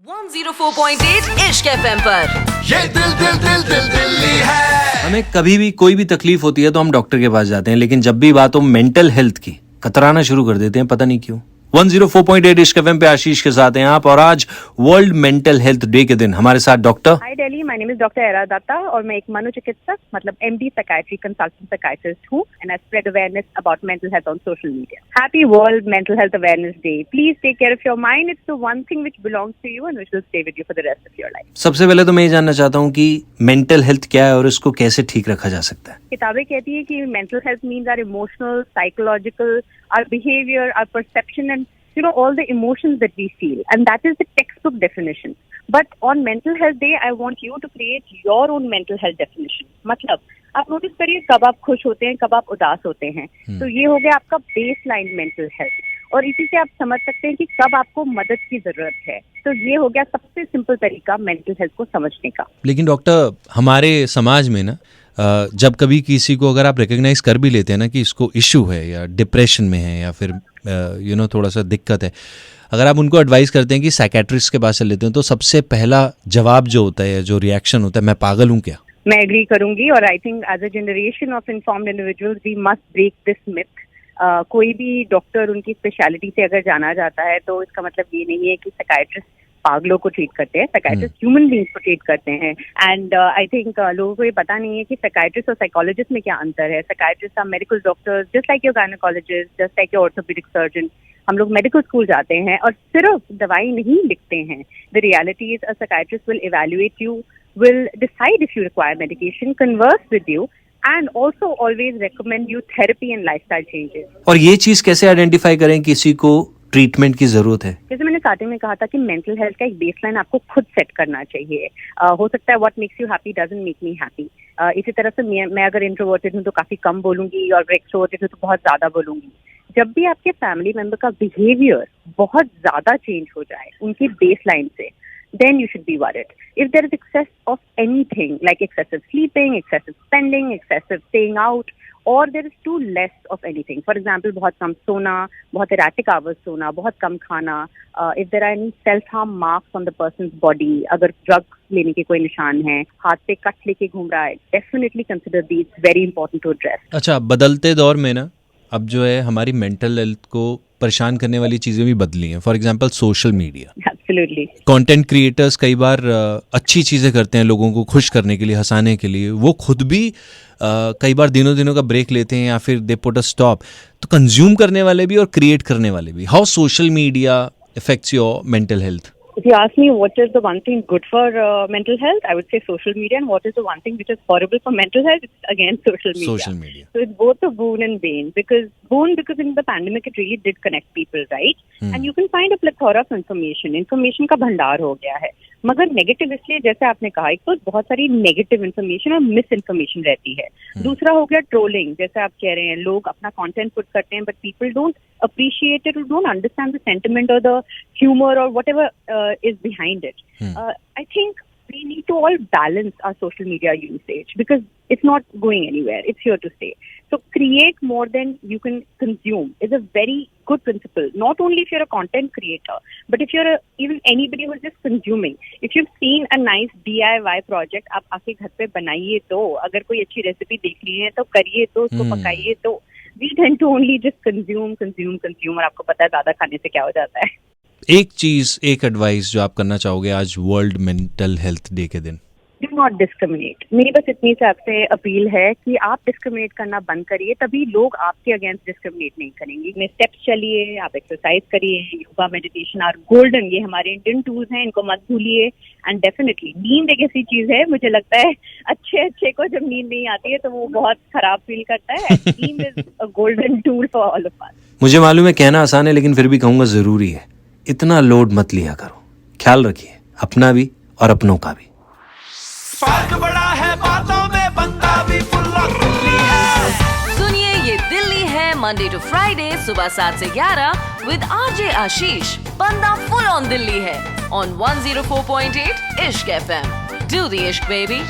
104.8 इश्क FM पर ये दिल्ली है। हमें कभी भी कोई भी तकलीफ होती है तो हम डॉक्टर के पास जाते हैं, लेकिन जब भी बात हो मेंटल हेल्थ की कतराना शुरू कर देते हैं, पता नहीं क्यों। 104.8 इश्क एफएम पे आशीष के साथ हैं आप, और आज वर्ल्ड मेंटल हेल्थ डे के दिन हमारे साथ doctor hi Delhi, my name is doctor Era Datta और मैं एक मनोचिकित्सक मतलब एमडी साइकियाट्री कंसल्टेंट साइकियाट्रिस्ट हूँ and I spread awareness about mental health on social media. Happy world mental health awareness day. Please take care of your mind. It's the one thing which belongs to you and which will stay with you for the rest of your life. सबसे पहले तो मैं ये जानना चाहता हूँ कि mental health क्या है और इसको कैसे ठीक रखा जा सकता है। किताबें कहती है कि mental health means our emotional, psychological, our behaviour, our perception and all the emotions that we feel, and that is the textbook definition. But on mental health day, I want you to create your own mental health definition. मतलब आप notice करिए कब आप खुश होते हैं, कब आप उदास होते हैं। तो ये हो गया आपका बेसलाइन मेंटल हेल्थ, और इसी से आप समझ सकते हैं कि कब आपको मदद की जरूरत है। तो ये हो गया सबसे सिंपल तरीका मेंटल हेल्थ को समझने का। लेकिन डॉक्टर, हमारे समाज में ना जब कभी किसी को अगर आप रिकॉग्नाइज कर भी लेते हैं ना कि इसको इशू है या डिप्रेशन में है या फिर थोड़ा सा दिक्कत है, अगर आप उनको एडवाइस करते हैं कि साइकियाट्रिस्ट के पास चल लेते हैं, तो सबसे पहला जवाब जो होता है, जो रिएक्शन होता है, मैं पागल हूँ क्या? मैं एग्री करूंगी, और I think as a generation of informed individuals we must break this myth. कोई भी डॉक्टर उनकी स्पेशलिटी से अगर जाना जाता है तो इसका मतलब ये नहीं है कि साइकियाट्रिस्ट पागलों को ट्रीट करते हैं। साइकियाट्रिस्ट ह्यूमन बींग्स को ट्रीट करते हैं। एंड आई थिंक लोगों को ये पता नहीं है कि साइकियाट्रिस्ट और साइकोलॉजिस्ट में क्या अंतर है। Psychiatrists are medical doctors just like your gynaecologist, just like your orthopaedic surgeon. हम लोग मेडिकल स्कूल जाते हैं और सिर्फ दवाई नहीं लिखते हैं। The reality is a psychiatrist will evaluate you, will decide if you require medication, converse with you, and also always recommend you therapy and lifestyle changes. और ये चीज कैसे आइडेंटिफाई करें किसी को ट्रीटमेंट की जरूरत है? जैसे मैंने स्टार्टिंग में कहा था कि मेंटल हेल्थ का एक बेसलाइन आपको खुद सेट करना चाहिए। हो सकता है what makes you happy doesn't make me happy. इसी तरह से मैं अगर इंट्रोवर्टेड हूँ तो काफी कम बोलूंगी, और एक्सट्रोवर्टेड हूँ तो बहुत ज्यादा बोलूंगी। जब भी आपके फैमिली मेंबर का बिहेवियर बहुत ज्यादा चेंज हो जाए उनकी बेसलाइन से, then you should be worried. If there is excess of anything like excessive sleeping, excessive spending, excessive staying out, or there is too less of anything. For example, बहुत कम सोना, बहुत erratic hours सोना, बहुत कम खाना. If there are any self-harm marks on the person's body, अगर drugs लेने के कोई निशान हैं, हाथ पे कट लेके घूम रहा है, definitely consider these very important to address. अच्छा, बदलते दौर में ना अब जो है हमारी मेंटल हेल्थ को परेशान करने वाली चीज़ें भी बदली हैं। For example social media. Absolutely. Content creators कई बार अच्छी चीज़ें करते हैं लोगों को खुश करने के लिए, हंसाने के लिए। वो खुद भी कई बार दिनों का ब्रेक लेते हैं या फिर दे पुट अ स्टॉप। तो कंज्यूम करने वाले भी और क्रिएट करने वाले भी। How social media affects your mental health? If you ask me what is the one thing good for mental health, I would say social media, and what is the one thing which is horrible for mental health, it's again social media. Social media. So it's both a boon and bane, because in the pandemic it really did connect people, right? And you can find a plethora of information. Information का भंडार हो गया है, मगर negative इसलिए जैसे आपने कहा, एक तो बहुत सारी नेगेटिव इन्फॉर्मेशन और मिस इन्फॉर्मेशन रहती है। दूसरा हो गया ट्रोलिंग, जैसे आप कह रहे हैं लोग अपना कंटेंट पुट करते हैं but people don't appreciate it or don't understand the sentiment or the humor or whatever is behind it. I think we need to all balance our social media usage because it's not going anywhere. It's here to stay. So create more than you can consume is a very good principle. Not only if you're a content creator, but if you're even anybody who's just consuming. If you've seen a nice DIY project, आप आके घर पे बनाइए तो, अगर कोई अच्छी recipe देख ली है तो करिए तो, उसको पकाइए तो। We tend to only just consume, और आपको पता है ज्यादा खाने से क्या हो जाता है। एक चीज, एक एडवाइस जो आप करना चाहोगे आज वर्ल्ड मेंटल हेल्थ डे के दिन? Do not discriminate. मेरी बस इतनी से आपसे अपील है कि आप डिस्क्रिमिनेट करना बंद करिए, तभी लोग आपके अगेंस्ट डिस्क्रिमिनेट नहीं करेंगे। अपने स्टेप्स चलिए, आप एक्सरसाइज करिए, योगा, मेडिटेशन आर गोल्डन। ये हमारे इंडियन टूल्स हैं, इनको मत भूलिए। एंड डेफिनेटली नींद एक ऐसी चीज है, मुझे लगता है अच्छे को जब नींद नहीं आती है तो वो बहुत खराब फील करता है। नींद is a golden tool for all of us. मुझे मालूम है कहना आसान है, लेकिन फिर भी कहूंगा जरूरी है। इतना लोड मत लिया करो, ख्याल रखिए अपना भी और अपनों का भी। फर्क बड़ा है बातों में, बंदा भी फुल ऑन दिल्ली है। सुनिए ये दिल्ली है मंडे टू फ्राइडे सुबह 7 से 11 विद आरजे आशीष। बंदा फुल ऑन दिल्ली है ऑन 104.8 इश्क FM. Do the ishq baby.